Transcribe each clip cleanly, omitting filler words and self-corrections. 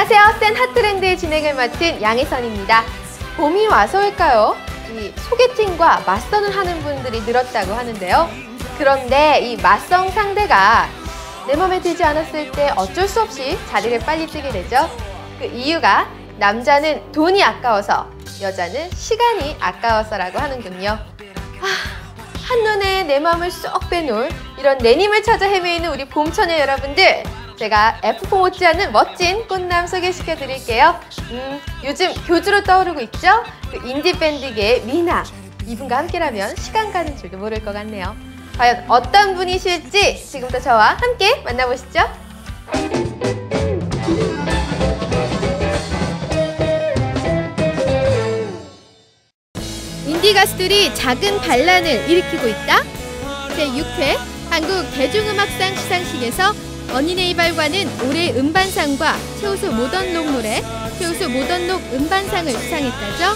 안녕하세요. 센 핫트렌드의 진행을 맡은 양혜선입니다. 봄이 와서일까요? 이 소개팅과 맞선을 하는 분들이 늘었다고 하는데요. 그런데 이 맞선 상대가 내 맘에 들지 않았을 때 어쩔 수 없이 자리를 빨리 뜨게 되죠. 그 이유가 남자는 돈이 아까워서, 여자는 시간이 아까워서라고 하는군요. 한눈에 내 마음을 쏙 빼놓을 이런 내님을 찾아 헤매이는 우리 봄처녀 여러분들, 제가 F4 못지않은 멋진 꽃남 소개시켜 드릴게요. 요즘 교주로 떠오르고 있죠? 그 인디밴드계의 미나. 이분과 함께라면 시간 가는 줄도 모를 것 같네요. 과연 어떤 분이실지 지금부터 저와 함께 만나보시죠. 인디 가수들이 작은 반란을 일으키고 있다? 제6회 한국 대중음악상 시상식에서 어니네이발과는 올해 음반상과 최우수 모던록 노래, 최우수 모던록 음반상을 수상했다죠.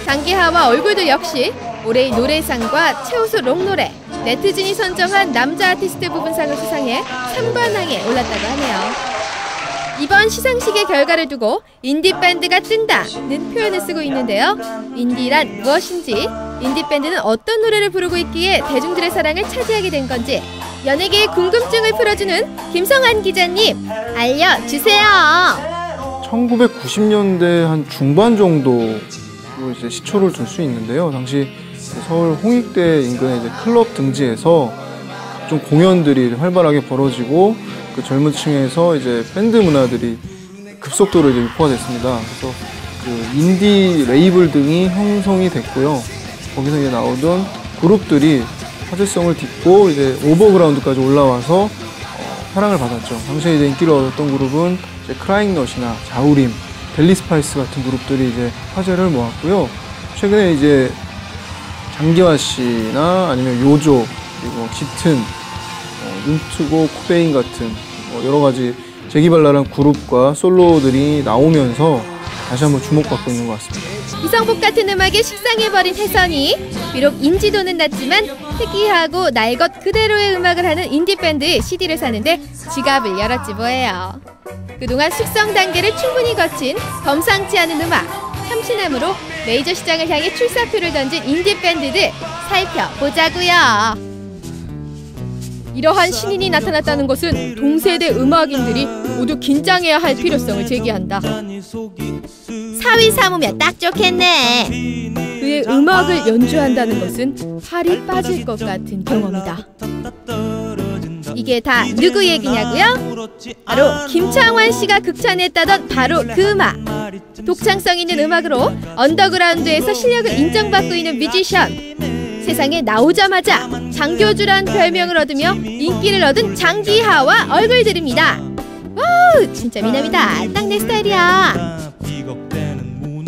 장기하와 얼굴도 역시 올해의 노래상과 최우수 록 노래, 네티즌이 선정한 남자 아티스트 부분상을 수상해 3관왕에 올랐다고 하네요. 이번 시상식의 결과를 두고 인디밴드가 뜬다는 표현을 쓰고 있는데요. 인디란 무엇인지, 인디밴드는 어떤 노래를 부르고 있기에 대중들의 사랑을 차지하게 된 건지 연예계의 궁금증을 풀어주는 김성환 기자님, 알려주세요. 1990년대 한 중반 정도로 이제 시초를 둘 수 있는데요. 당시 서울 홍익대 인근의 이제 클럽 등지에서 좀 공연들이 활발하게 벌어지고 그 젊은 층에서 이제 밴드 문화들이 급속도로 이제 유포가 됐습니다. 그래서 그 인디 레이블 등이 형성이 됐고요. 거기서 이제 나오던 그룹들이 화제성을 딛고 이제 오버그라운드까지 올라와서 사랑을 받았죠. 당시에 이제 인기를 얻었던 그룹은 이제 크라잉넛이나 자우림, 델리스파이스 같은 그룹들이 이제 화제를 모았고요. 최근에 이제 장기화 씨나 아니면 요조, 그리고 짙은, 윤트고, 코베인 같은 여러 가지 재기발랄한 그룹과 솔로들이 나오면서 다시 한번 주목받고 있는 것 같습니다. 이성복 같은 음악에 식상해버린 혜선이, 비록 인지도는 낮지만 특이하고 날 것 그대로의 음악을 하는 인디밴드의 CD를 사는데 지갑을 열었지 뭐예요. 그동안 숙성 단계를 충분히 거친 범상치 않은 음악, 참신함으로 메이저 시장을 향해 출사표를 던진 인디밴드들 살펴보자고요. 이러한 신인이 나타났다는 것은 동세대 음악인들이 모두 긴장해야 할 필요성을 제기한다. 사위 삼으면 딱 좋겠네. 그의 음악을 연주한다는 것은 살이 빠질 것 같은 경험이다. 이게 다 누구 얘기냐고요? 바로 김창완 씨가 극찬했다던 바로 그 음악. 독창성 있는 음악으로 언더그라운드에서 실력을 인정받고 있는 뮤지션. 세상에 나오자마자 장교주란 별명을 얻으며 인기를 얻은 장기하와 얼굴들입니다. 오, 진짜 미남이다. 딱 내 스타일이야.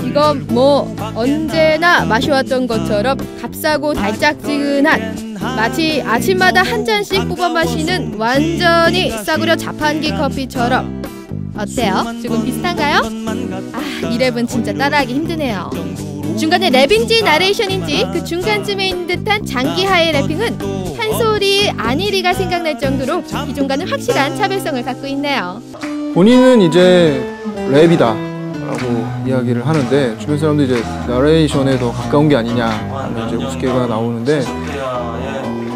이건 뭐 언제나 마셔왔던 것처럼 값싸고 달짝지근한, 마치 아침마다 한 잔씩 뽑아 마시는 완전히 싸구려 자판기 커피처럼. 어때요? 조금 비슷한가요? 이 랩은 진짜 따라하기 힘드네요. 중간에 랩인지 나레이션인지 그 중간쯤에 있는 듯한 장기하의 래핑은 한 소리 아니리가 생각날 정도로 기존과는 확실한 차별성을 갖고 있네요. 본인은 이제 랩이다 라고 이야기를 하는데 주변 사람도 이제 나레이션에 더 가까운 게 아니냐라는 이제 우스개가 나오는데,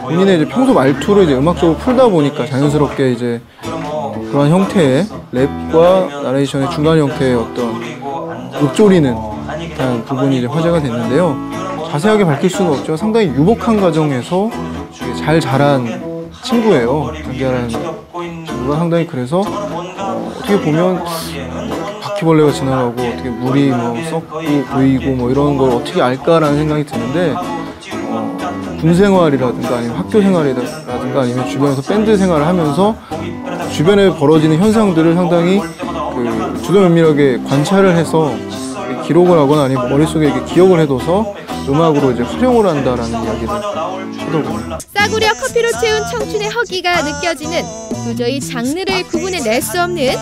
본인의 이제 평소 말투를 이제 음악적으로 풀다 보니까 자연스럽게 이제 그런 형태의 랩과 나레이션의 중간 형태의 어떤 읊조리는 부분이 이제 화제가 됐는데요. 자세하게 밝힐 수는 없지만 상당히 유복한 가정에서 잘 자란 친구예요. 장기하라는 친구가 상당히. 그래서 어떻게 보면 바퀴벌레가 지나가고 어떻게 물이 뭐 썩고 보이고 뭐 이런 걸 어떻게 알까라는 생각이 드는데, 군 생활이라든가 아니면 학교 생활이라든가 아니면 주변에서 밴드 생활을 하면서 주변에 벌어지는 현상들을 상당히 그 주도 면밀하게 관찰을 해서 기록을 하거나 아니면 머릿속에 이렇게 기억을 해둬서 음악으로 이제 활용을 한다라는 이야기를 하더군요. 싸구려 커피로 채운 청춘의 허기가 느껴지는, 도저히 장르를 구분해낼 수 없는,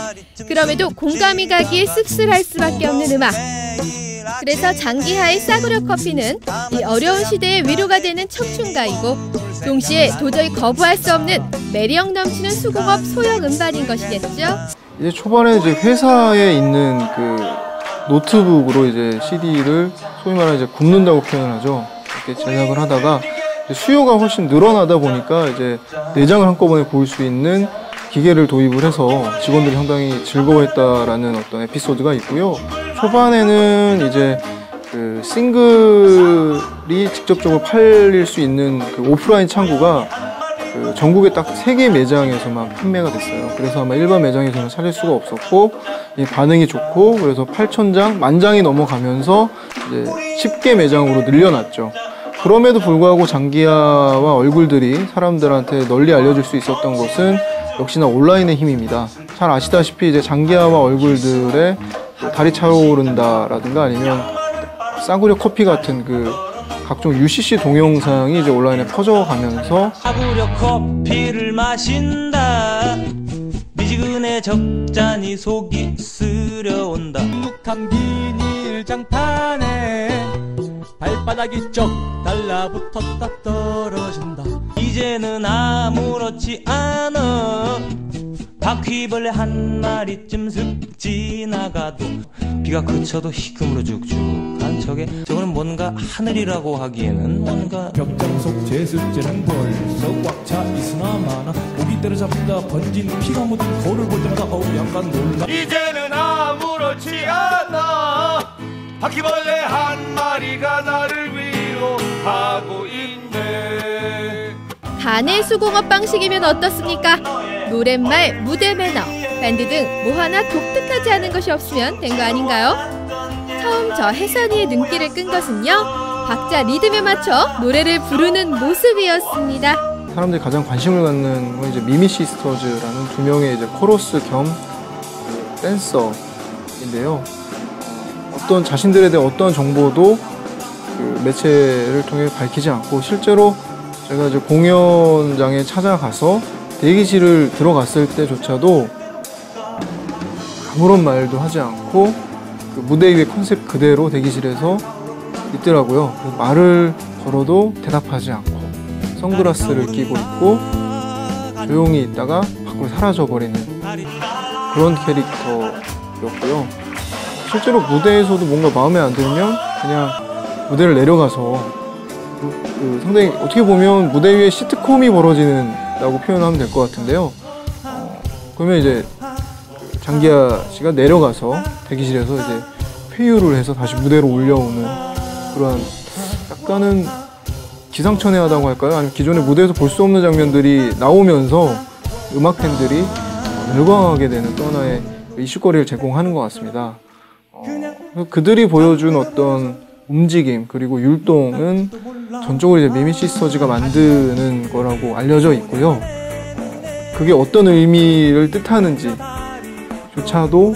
그럼에도 공감이 가기에 씁쓸할 수밖에 없는 음악. 그래서 장기하의 싸구려 커피는 이 어려운 시대의 위로가 되는 청춘가이고, 동시에 도저히 거부할 수 없는 매력 넘치는 수공업 소형 음반인 것이겠죠. 이제 초반에 이제 회사에 있는 그 노트북으로 이제 CD를 소위 말하는 이제 굽는다고 표현을 하죠. 이렇게 제작을 하다가 수요가 훨씬 늘어나다 보니까 이제 내장을 한꺼번에 보일 수 있는 기계를 도입을 해서 직원들이 상당히 즐거워했다라는 어떤 에피소드가 있고요. 초반에는 이제 그 싱글이 직접적으로 팔릴 수 있는 그 오프라인 창구가 그 전국에 딱 3개 매장에서만 판매가 됐어요. 그래서 아마 일반 매장에서는 찾을 수가 없었고 반응이 좋고 그래서 8,000장, 10,000장이 넘어가면서 이제 10개 매장으로 늘려놨죠. 그럼에도 불구하고 장기하와 얼굴들이 사람들한테 널리 알려질 수 있었던 것은 역시나 온라인의 힘입니다. 잘 아시다시피 이제 장기하와 얼굴들의 달이 차오른다라든가 아니면 싸구려 커피 같은 그 각종 UCC 동영상이 이제 온라인에 퍼져가면서 싸구려 커피를 마신다 미지근해 적잖이 속이 쓰려온다 눅눅한 비닐 장판에 발바닥이 쩍 달라붙었다 떨어진다 이제는 아무렇지 않아 바퀴벌레 한 마리쯤 슥 지나가도 비가 그쳐도 희금으로 죽죽한 척에 저거는 뭔가 하늘이라고 하기에는 뭔가 벽장 속 제습제는 벌써 꽉 차 있으나마나 고기 때려잡다 번진 피가 묻은 거울을 볼 때마다 어우 약간 놀라 이제는 아무렇지 않아 바퀴벌레 한 마리가 나를 위로하고 있네. 단의 수공업 방식이면 어떻습니까? 노랫말, 무대 매너, 밴드 등 뭐 하나 독특하지 않은 것이 없으면 된 거 아닌가요? 처음 저 혜선이의 눈길을 끈 것은요, 박자 리듬에 맞춰 노래를 부르는 모습이었습니다. 사람들이 가장 관심을 갖는 건 이제 미미 시스터즈라는 2명의 이제 코러스 겸 댄서인데요. 어떤 자신들에 대한 어떠한 정보도 그 매체를 통해 밝히지 않고 실제로 제가 이제 공연장에 찾아가서 대기실을 들어갔을 때조차도 아무런 말도 하지 않고 그 무대 위의 컨셉 그대로 대기실에서 있더라고요. 말을 걸어도 대답하지 않고 선글라스를 끼고 있고 조용히 있다가 밖으로 사라져버리는 그런 캐릭터였고요. 실제로 무대에서도 뭔가 마음에 안 들면 그냥 무대를 내려가서 상당히 어떻게 보면 무대 위에 시트콤이 벌어지는다고 표현하면 될 것 같은데요. 그러면 이제 장기하 씨가 내려가서 대기실에서 이제 회유를 해서 다시 무대로 올려오는 그런 약간은 기상천외하다고 할까요? 아니면 기존의 무대에서 볼 수 없는 장면들이 나오면서 음악 팬들이 열광하게 되는 또 하나의 이슈거리를 제공하는 것 같습니다. 그들이 보여준 어떤 움직임 그리고 율동은 전적으로 이제 미미 시스터즈가 만드는 거라고 알려져 있고요. 그게 어떤 의미를 뜻하는지 조차도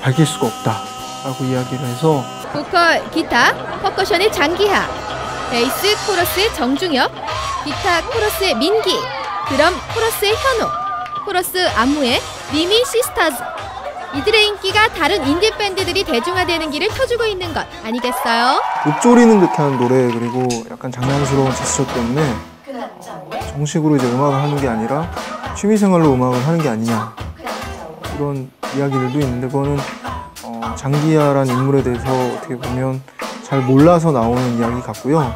밝힐 수가 없다라고 이야기를 해서 보컬, 기타, 퍼커션의 장기하, 베이스, 코러스의 정중엽, 기타, 코러스의 민기, 드럼, 코러스의 현호, 코러스, 안무의 미미 시스터즈. 이들의 인기가 다른 인디 밴드들이 대중화되는 길을 터주고 있는 것 아니겠어요? 읊조리는 듯한 노래 그리고 약간 장난스러운 제스처 때문에 정식으로 이제 음악을 하는 게 아니라 취미생활로 음악을 하는 게 아니냐 이런 이야기들도 있는데 그거는 장기하라는 인물에 대해서 어떻게 보면 잘 몰라서 나오는 이야기 같고요.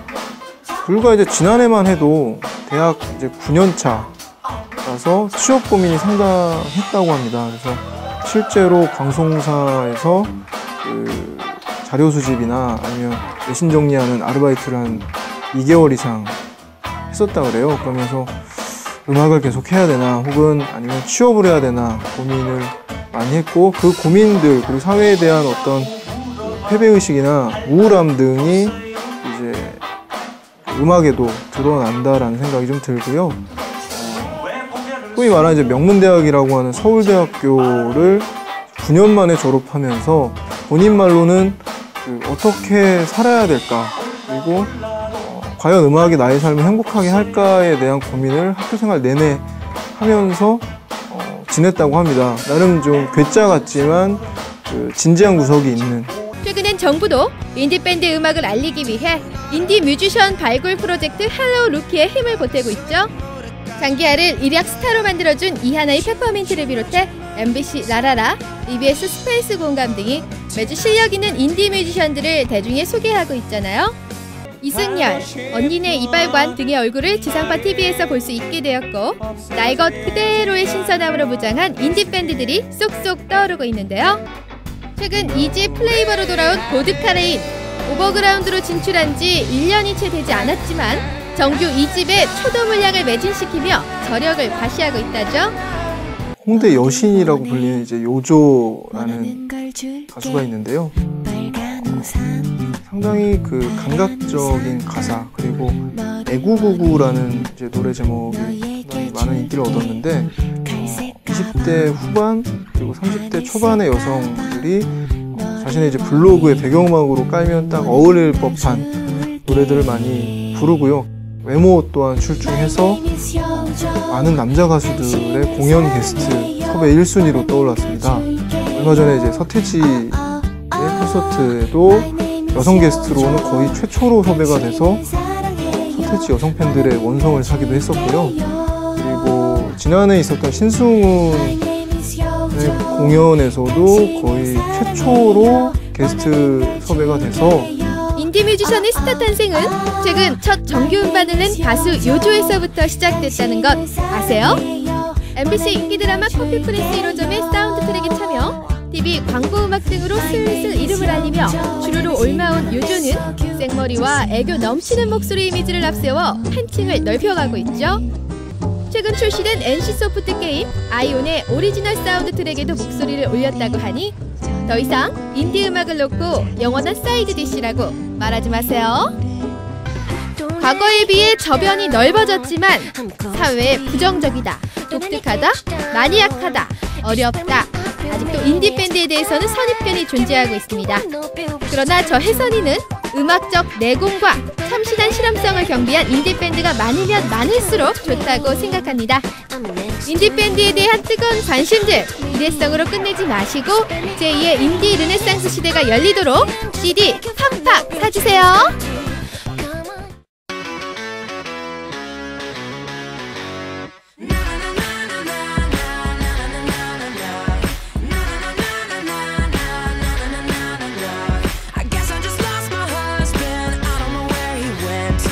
불과 이제 지난해만 해도 대학 이제 9년차라서 취업 고민이 상당했다고 합니다. 그래서 실제로 방송사에서 그 자료 수집이나 아니면 외신 정리하는 아르바이트를 한 2개월 이상 했었다 그래요. 그러면서 음악을 계속 해야 되나 혹은 아니면 취업을 해야 되나 고민을 많이 했고 그 고민들 그리고 사회에 대한 어떤 패배의식이나 우울함 등이 이제 음악에도 드러난다라는 생각이 좀 들고요. 소위 말하는 이제 명문대학이라고 하는 서울대학교를 9년 만에 졸업하면서 본인 말로는 어떻게 살아야 될까 그리고 과연 음악이 나의 삶을 행복하게 할까에 대한 고민을 학교생활 내내 하면서 지냈다고 합니다. 나름 좀 괴짜 같지만 진지한 구석이 있는. 최근엔 정부도 인디밴드 음악을 알리기 위해 인디 뮤지션 발굴 프로젝트 헬로우 루키에 힘을 보태고 있죠. 장기하를 일약 스타로 만들어준 이하나의 페퍼민트를 비롯해 MBC 라라라, EBS 스페이스 공감 등이 매주 실력 있는 인디 뮤지션들을 대중에 소개하고 있잖아요. 이승열, 언니네 이발관 등의 얼굴을 지상파 TV에서 볼 수 있게 되었고 나의 것 그대로의 신선함으로 무장한 인디 밴드들이 쏙쏙 떠오르고 있는데요. 최근 2집 플레이버로 돌아온 보드카레인, 오버그라운드로 진출한 지 1년이 채 되지 않았지만 정규 2집에 초도 물량을 매진시키며 저력을 과시하고 있다죠. 홍대 여신이라고 불리는 이제 요조라는 가수가 있는데요. 상당히 그 감각적인 가사, 그리고 애구구구라는 이제 노래 제목이 상당히 많은 인기를 얻었는데 20대 후반 그리고 30대 초반의 여성들이 자신의 이제 블로그의 배경음악으로 깔면 딱 어울릴 법한 노래들을 많이 부르고요. 외모 또한 출중해서 많은 남자 가수들의 공연 게스트 섭외 1순위로 떠올랐습니다. 얼마 전에 이제 서태지의 콘서트에도 여성 게스트로는 거의 최초로 섭외가 돼서 서태지 여성 팬들의 원성을 사기도 했었고요. 그리고 지난해 있었던 신승훈의 공연에서도 거의 최초로 게스트 섭외가 돼서 인디 뮤지션의 스타 탄생은 최근 첫 정규 음반을 낸 가수 요조에서부터 시작됐다는 것 아세요? MBC 인기 드라마 커피 프린스 1호점의 사운드 트랙에 참여, TV 광고 음악 등으로 슬슬 이름을 알리며 주류로 올라온 요조는 생머리와 애교 넘치는 목소리 이미지를 앞세워 팬층을 넓혀가고 있죠. 최근 출시된 NC소프트 게임 아이온의 오리지널 사운드 트랙에도 목소리를 올렸다고 하니 더 이상 인디 음악을 놓고 영원한 사이드 디시라고 말하지 마세요. 과거에 비해 저변이 넓어졌지만 사회에 부정적이다, 독특하다, 마니악하다, 어렵다, 아직도 인디 밴드에 대해서는 선입견이 존재하고 있습니다. 그러나 저 혜선이는 음악적 내공과 참신한 실험성을 경비한 인디 밴드가 많으면 많을수록 좋다고 생각합니다. 인디 밴드에 대한 뜨거운 관심들 일회성으로 끝내지 마시고 제2의 인디 르네상스 시대가 열리도록 CD 팍팍 사주세요.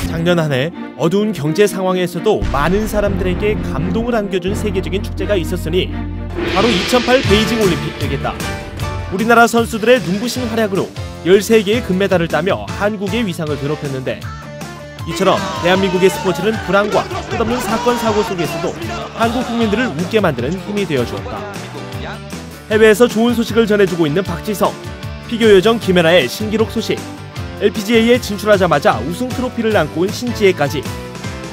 작년 한 해 어두운 경제 상황에서도 많은 사람들에게 감동을 안겨준 세계적인 축제가 있었으니 바로 2008 베이징 올림픽 되겠다. 우리나라 선수들의 눈부신 활약으로 13개의 금메달을 따며 한국의 위상을 드높였는데 이처럼 대한민국의 스포츠는 불안과 끝없는 사건 사고 속에서도 한국 국민들을 웃게 만드는 힘이 되어주었다. 해외에서 좋은 소식을 전해주고 있는 박지성, 피겨 요정 김연아의 신기록 소식, LPGA에 진출하자마자 우승 트로피를 안고 온 신지혜까지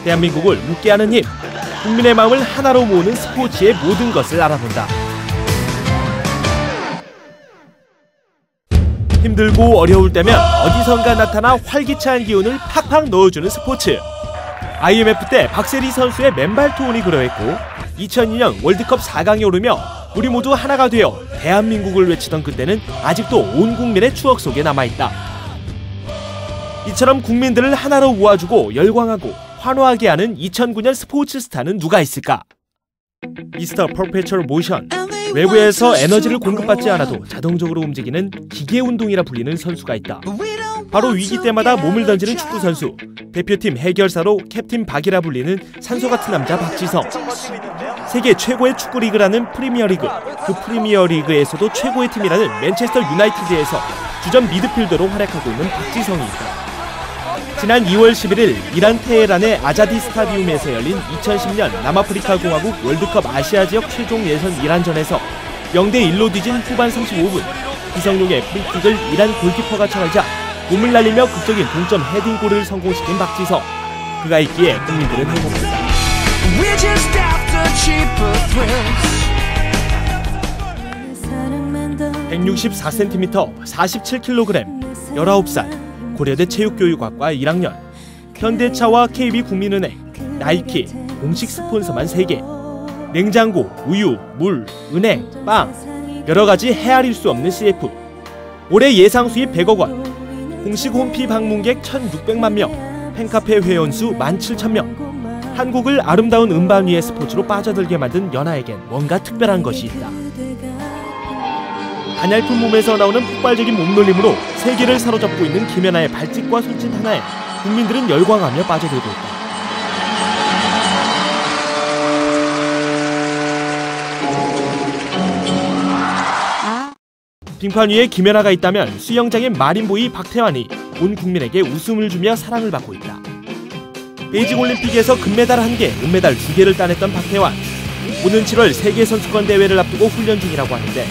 대한민국을 웃게 하는 힘, 국민의 마음을 하나로 모으는 스포츠의 모든 것을 알아본다. 힘들고 어려울 때면 어디선가 나타나 활기찬 기운을 팍팍 넣어주는 스포츠. IMF 때 박세리 선수의 맨발 투혼이 그러했고 2002년 월드컵 4강에 오르며 우리 모두 하나가 되어 대한민국을 외치던 그때는 아직도 온 국민의 추억 속에 남아있다. 이처럼 국민들을 하나로 모아주고 열광하고 환호하게 하는 2009년 스포츠 스타는 누가 있을까? 미스터 퍼페추얼 모션, 외부에서 에너지를 공급받지 않아도 자동적으로 움직이는 기계 운동이라 불리는 선수가 있다. 바로 위기 때마다 몸을 던지는 축구 선수, 대표팀 해결사로 캡틴 박이라 불리는 산소 같은 남자 박지성. 세계 최고의 축구 리그라는 프리미어리그, 그 프리미어리그에서도 최고의 팀이라는 맨체스터 유나이티드에서 주전 미드필더로 활약하고 있는 박지성이 있다. 지난 2월 11일 이란 테헤란의 아자디 스타디움에서 열린 2010년 남아프리카 공화국 월드컵 아시아 지역 최종 예선 이란전에서 0대1로 뒤진 후반 35분 기성용의 프리킥을 이란 골키퍼가 쳐내자 몸을 날리며 극적인 동점 헤딩골을 성공시킨 박지성. 그가 있기에 국민들은 행복했다. 164cm, 47kg, 19살, 고려대 체육교육학과 1학년, 현대차와 KB국민은행, 나이키, 공식 스폰서만 3개, 냉장고, 우유, 물, 은행, 빵, 여러가지 헤아릴 수 없는 CF, 올해 예상 수입 100억 원, 공식 홈피 방문객 1,600만 명, 팬카페 회원수 17,000명, 한국을 아름다운 음반 위의 스포츠로 빠져들게 만든 연하에겐 뭔가 특별한 것이 있다. 가냘픈 몸에서 나오는 폭발적인 몸놀림으로 세계를 사로잡고 있는 김연아의 발짓과 손짓 하나에 국민들은 열광하며 빠져들고 있다. 빙판 위에 김연아가 있다면 수영장의 마린보이 박태환이 온 국민에게 웃음을 주며 사랑을 받고 있다. 베이징 올림픽에서 금메달 1개, 은메달 2개를 따냈던 박태환. 오는 7월 세계선수권 대회를 앞두고 훈련 중이라고 하는데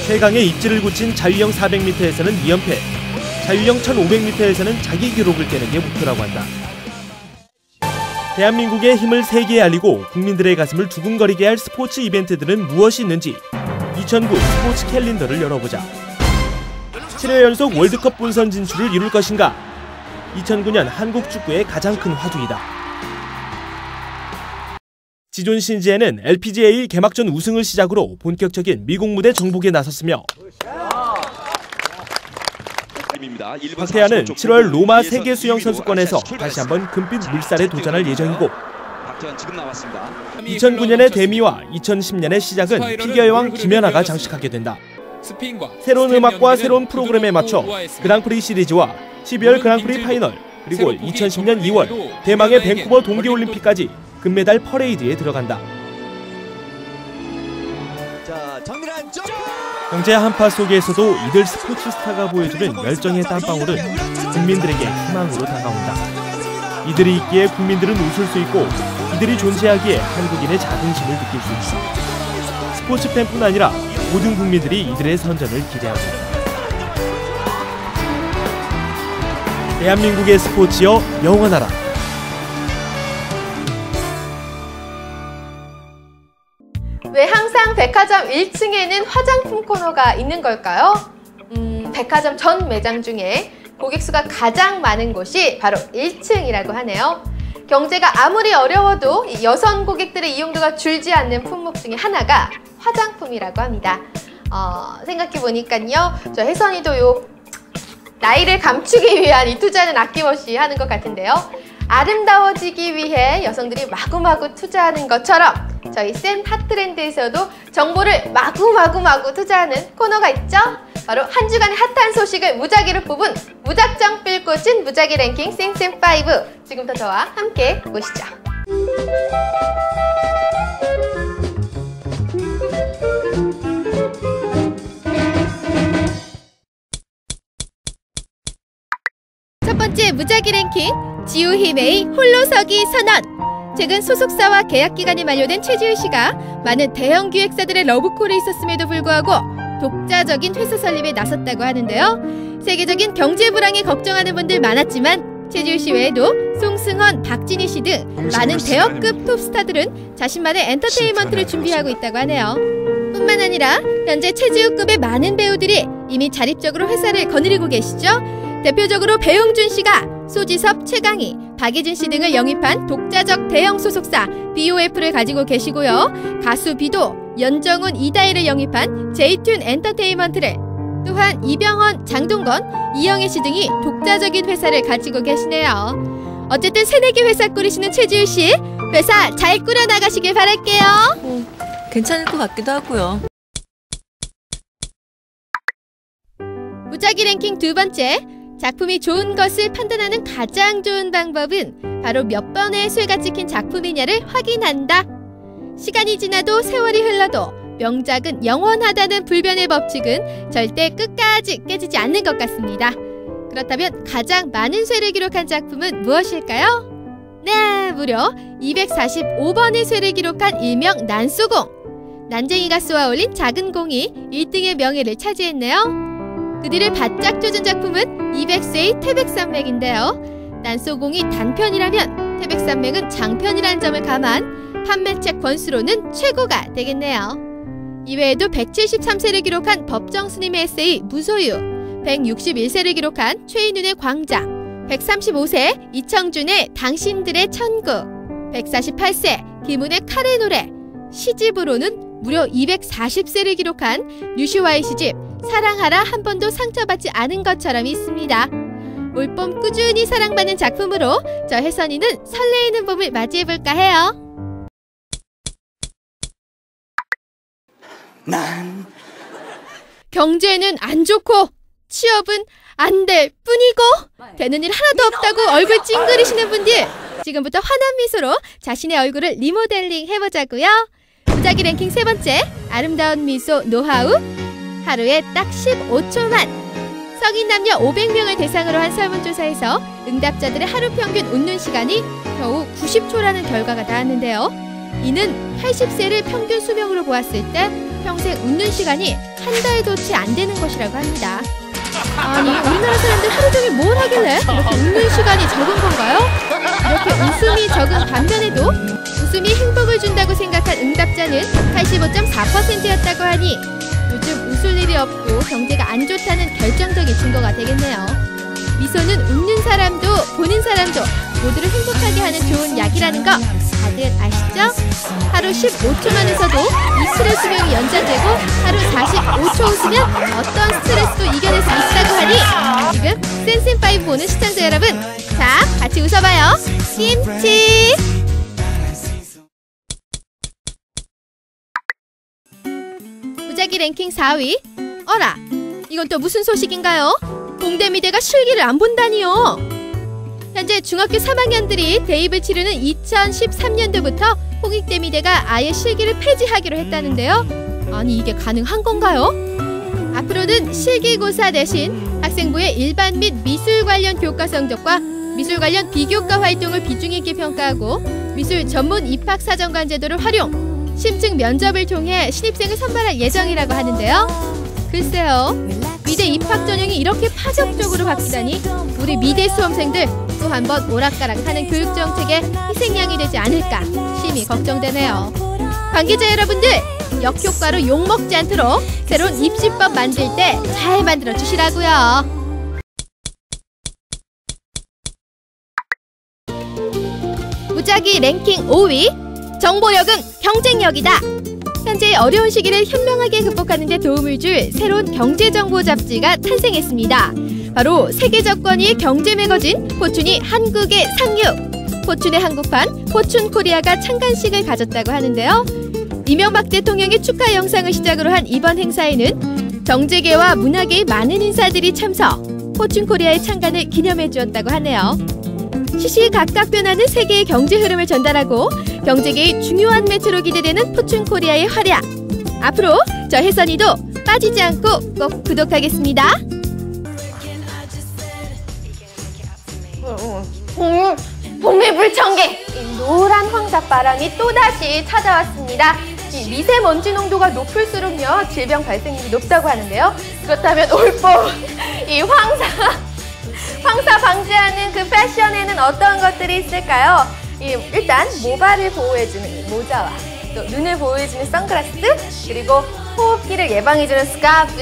최강의 입지를 굳힌 자유형 400m에서는 2연패, 자유형 1500m에서는 자기 기록을 깨는 게 목표라고 한다. 대한민국의 힘을 세계에 알리고 국민들의 가슴을 두근거리게 할 스포츠 이벤트들은 무엇이 있는지 2009 스포츠 캘린더를 열어보자. 7회 연속 월드컵 본선 진출을 이룰 것인가? 2009년 한국 축구의 가장 큰 화두이다. 지존 신지에는 LPGA 개막전 우승을 시작으로 본격적인 미국 무대 정복에 나섰으며 박태환은 7월 로마 세계 수영 선수권에서 다시 한번 금빛 물살에 도전할 예정이고 2009년의 데미와 2010년의 시작은 피겨 여왕 김연아가 장식하게 된다. 새로운 음악과 새로운 프로그램에 맞춰 그랑프리 시리즈와 12월 그랑프리 파이널 그리고 2010년 2월 대망의 밴쿠버 동계올림픽까지 금메달 퍼레이드에 들어간다. 경제 한파 속에서도 이들 스포츠 스타가 보여주는 열정의 땀방울은 국민들에게 희망으로 다가온다. 이들이 있기에 국민들은 웃을 수 있고 이들이 존재하기에 한국인의 자긍심을 느낄 수 있다. 스포츠 팬뿐 아니라 모든 국민들이 이들의 선전을 기대하고 있다. 대한민국의 스포츠여 영원하라. 왜 항상 백화점 1층에는 화장품 코너가 있는 걸까요? 백화점 전 매장 중에 고객 수가 가장 많은 곳이 바로 1층이라고 하네요. 경제가 아무리 어려워도 이 여성 고객들의 이용도가 줄지 않는 품목 중에 하나가 화장품이라고 합니다. 생각해보니까요, 저 혜선이도 나이를 감추기 위한 이 투자는 아낌없이 하는 것 같은데요. 아름다워지기 위해 여성들이 마구마구 투자하는 것처럼 저희 센 핫트렌드에서도 정보를 마구 투자하는 코너가 있죠? 바로 한 주간의 핫한 소식을 무작위로 뽑은 무작정 삘꽂은 무작위 랭킹 쌩쌩5. 지금부터 저와 함께 보시죠. 첫 번째 무작위 랭킹, 지우희메이 홀로서기 선언. 최근 소속사와 계약 기간이 만료된 최지우 씨가 많은 대형 기획사들의 러브콜이 있었음에도 불구하고 독자적인 회사 설립에 나섰다고 하는데요. 세계적인 경제 불황에 걱정하는 분들 많았지만 최지우 씨 외에도 송승헌, 박진희 씨 등 많은 대형급 톱스타들은 자신만의 엔터테인먼트를 준비하고 있다고 하네요. 뿐만 아니라 현재 최지우급의 많은 배우들이 이미 자립적으로 회사를 거느리고 계시죠. 대표적으로 배용준 씨가 소지섭, 최강희, 박예진 씨 등을 영입한 독자적 대형 소속사 BOF를 가지고 계시고요. 가수 비도, 연정훈, 이다희를 영입한 제이튠 엔터테인먼트를, 또한 이병헌, 장동건, 이영애 씨 등이 독자적인 회사를 가지고 계시네요. 어쨌든 새내기 회사 꾸리시는 최지우 씨, 회사 잘 꾸려나가시길 바랄게요. 괜찮을 것 같기도 하고요. 무작위 랭킹 두 번째, 작품이 좋은 것을 판단하는 가장 좋은 방법은 바로 몇 번의 쇠가 찍힌 작품이냐를 확인한다. 시간이 지나도 세월이 흘러도 명작은 영원하다는 불변의 법칙은 절대 끝까지 깨지지 않는 것 같습니다. 그렇다면 가장 많은 쇠를 기록한 작품은 무엇일까요? 네, 무려 245번의 쇠를 기록한 일명 난쏘공. 난쟁이가 쏘아 올린 작은 공이 1등의 명예를 차지했네요. 그들을 바짝 조준 작품은 200쇠의 태백산맥인데요. 난쏘공이 단편이라면 태백산맥은 장편이라는 점을 감안 판매책 권수로는 최고가 되겠네요. 이외에도 173세를 기록한 법정스님의 에세이 무소유, 161세를 기록한 최인훈의 광장, 135세 이청준의 당신들의 천국, 148세 김훈의 칼의 노래, 시집으로는 무려 240세를 기록한 류슈와의 시집 사랑하라 한 번도 상처받지 않은 것처럼 있습니다. 올봄 꾸준히 사랑받는 작품으로 저 혜선이는 설레이는 봄을 맞이해볼까 해요. 경제는 안 좋고 취업은 안 될 뿐이고 되는 일 하나도 없다고 얼굴 찡그리시는 분들, 지금부터 환한 미소로 자신의 얼굴을 리모델링 해보자고요. 무작위 랭킹 3번째, 아름다운 미소 노하우. 하루에 딱 15초만. 성인 남녀 500명을 대상으로 한 설문조사에서 응답자들의 하루 평균 웃는 시간이 겨우 90초라는 결과가 나왔는데요. 이는 80세를 평균 수명으로 보았을 때 평생 웃는 시간이 한 달도 채 안 되는 것이라고 합니다. 아니, 우리나라 사람들 하루 종일 뭘 하길래 이렇게 웃는 시간이 적은 건가요? 이렇게 웃음이 적은 반면에도 웃음이 행복을 준다고 생각한 응답자는 85.4%였다고 하니 요즘 웃을 일이 없고 경제가 안 좋다는 결정적인 증거가 되겠네요. 미소는 웃는 사람도 보는 사람도 모두를 행복하게 하는 좋은 약이라는 거 다들 아시죠? 하루 15초만 웃어도 이틀의 수명이 연장되고 하루 45초 웃으면 어떤 스트레스도 이겨낼 수 있다고 하니 지금 센센5 보는 시청자 여러분, 자, 같이 웃어봐요. 김치! 무작위 랭킹 4위. 어라, 이건 또 무슨 소식인가요? 공대미대가 실기를 안 본다니요. 현재 중학교 3학년들이 대입을 치르는 2013년도부터 홍익대미대가 아예 실기를 폐지하기로 했다는데요. 아니, 이게 가능한 건가요? 앞으로는 실기고사 대신 학생부의 일반 및 미술 관련 교과 성적과 미술 관련 비교과 활동을 비중 있게 평가하고 미술 전문 입학사정관 제도를 활용, 심층 면접을 통해 신입생을 선발할 예정이라고 하는데요. 글쎄요, 미대 입학 전형이 이렇게 파격적으로 바뀌다니 우리 미대 수험생들 또 한 번 오락가락하는 교육정책의 희생양이 되지 않을까 심히 걱정되네요. 관계자 여러분들, 역효과로 욕먹지 않도록 새로운 입시법 만들 때 잘 만들어 주시라고요. 무작위 랭킹 5위. 정보력은 경쟁력이다. 현재 어려운 시기를 현명하게 극복하는 데 도움을 줄 새로운 경제정보 잡지가 탄생했습니다. 바로 세계적권위의 경제 매거진 포춘이 한국에 상륙. 포춘의 한국판 포춘코리아가 창간식을 가졌다고 하는데요. 이명박 대통령의 축하 영상을 시작으로 한 이번 행사에는 정재계와 문화계의 많은 인사들이 참석, 포춘코리아의 창간을 기념해 주었다고 하네요. 시시각각 변하는 세계의 경제 흐름을 전달하고 경제계의 중요한 매체로 기대되는 포춘코리아의 활약. 앞으로 저 혜선이도 빠지지 않고 꼭 구독하겠습니다. 복밀불청객! 노란 황사바람이 또다시 찾아왔습니다. 이 미세먼지 농도가 높을수록요 질병 발생률이 높다고 하는데요. 그렇다면 올봄 이 황사 방지하는 그 패션에는 어떤 것들이 있을까요? 일단 모발을 보호해주는 모자와 또 눈을 보호해주는 선글라스, 그리고 호흡기를 예방해주는 스카프,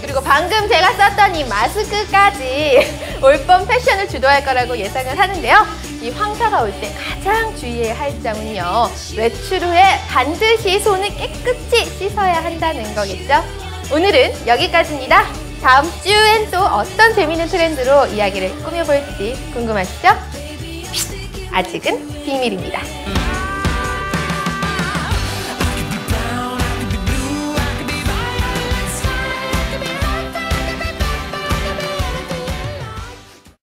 그리고 방금 제가 썼던 이 마스크까지 올봄 패션을 주도할 거라고 예상을 하는데요. 이 황사가 올 때 가장 주의해야 할 점은요, 외출 후에 반드시 손을 깨끗이 씻어야 한다는 거겠죠. 오늘은 여기까지입니다. 다음 주엔 또 어떤 재미있는 트렌드로 이야기를 꾸며볼지 궁금하시죠? 아직은 비밀입니다.